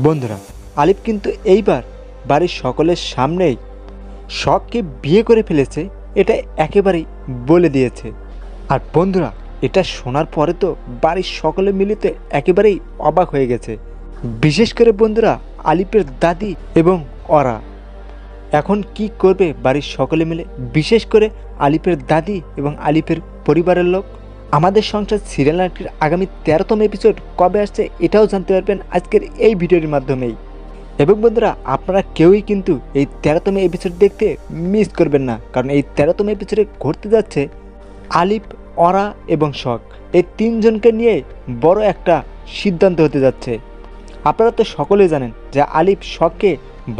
বন্ধুরা, আলিফ কিন্তু এইবার বাড়ির সকলের সামনেই শখকে বিয়ে করে ফেলেছে, এটা একেবারেই বলে দিয়েছে। আর বন্ধুরা, এটা শোনার পরে তো বাড়ির সকলে মিলিত একেবারেই অবাক হয়ে গেছে। বিশেষ করে বন্ধুরা, আলিফের দাদি এবং ওরা এখন কি করবে বাড়ির সকলে মিলে, বিশেষ করে আলিফের দাদি এবং আলিফের পরিবারের লোক। আমাদের সংসার সিরিয়াল নাটকের আগামী 13তম এপিসোড কবে আসছে এটাও জানতে পারবেন আজকের এই ভিডিওর মাধ্যমেই। এবং বন্ধুরা, আপনারা কেউই কিন্তু এই 13তম এপিসোড দেখতে মিস করবেন না, কারণ এই 13তম এপিসোডে ঘটতে যাচ্ছে আলিফ, ওরা এবং শখ, এই তিনজনকে নিয়ে বড় একটা সিদ্ধান্ত হতে যাচ্ছে। আপনারা তো সকলেই জানেন যে আলিফ শখকে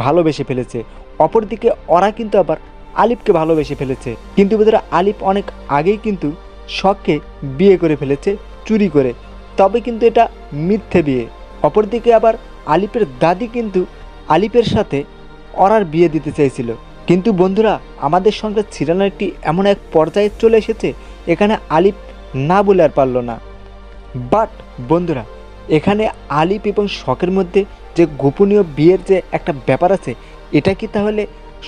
ভালোবেসে ফেলেছে, অপরদিকে ওরা কিন্তু আবার আলিফকে ভালোবেসে ফেলেছে। কিন্তু বন্ধুরা, আলিফ অনেক আগেই কিন্তু শখকে বিয়ে করে ফেলেছে চুরি করে, তবে কিন্তু এটা মিথ্যে বিয়ে। অপরদিকে আবার আলিফের দাদি কিন্তু আলিফের সাথে ওরার বিয়ে দিতে চাইছিল। কিন্তু বন্ধুরা, আমাদের সঙ্গে সিরিয়াল নাটকটি এমন এক পর্যায়ে চলে এসেছে, এখানে আলিফ না বলে আর পারল না। বাট বন্ধুরা, এখানে আলিফ এবং শখের মধ্যে যে গোপনীয় বিয়ের যে একটা ব্যাপার আছে, এটা কি তাহলে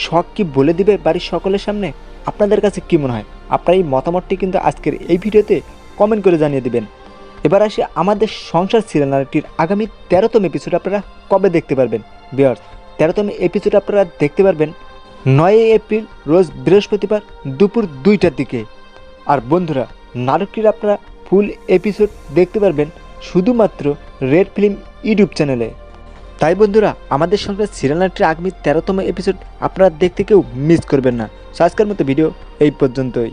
শখ কি বলে দিবে বাড়ির সকলের সামনে? আপনাদের কাছে কী মনে হয়? আপনার এই মতামতটি কিন্তু আজকের এই ভিডিওতে কমেন্ট করে জানিয়ে দিবেন। এবার আসি আমাদের সংসার সিরিয়াল নাটকটির আগামী 13তম এপিসোড আপনারা কবে দেখতে পারবেন ভিউয়ার্স। 13তম এপিসোড আপনারা দেখতে পারবেন 9 এপ্রিল রোজ বৃহস্পতিবার দুপুর 2টার দিকে। আর বন্ধুরা, নাটকটির আপনারা ফুল এপিসোড দেখতে পারবেন শুধুমাত্র রেড ফিল্ম ইউটিউব চ্যানেলে। তাই বন্ধুরা, আমাদের সঙ্গে সিরিয়াল নাটকটির আগামী 13তম এপিসোড আপনারা দেখতে কেউ মিস করবেন না। আজকের মতো ভিডিও এই পর্যন্তই।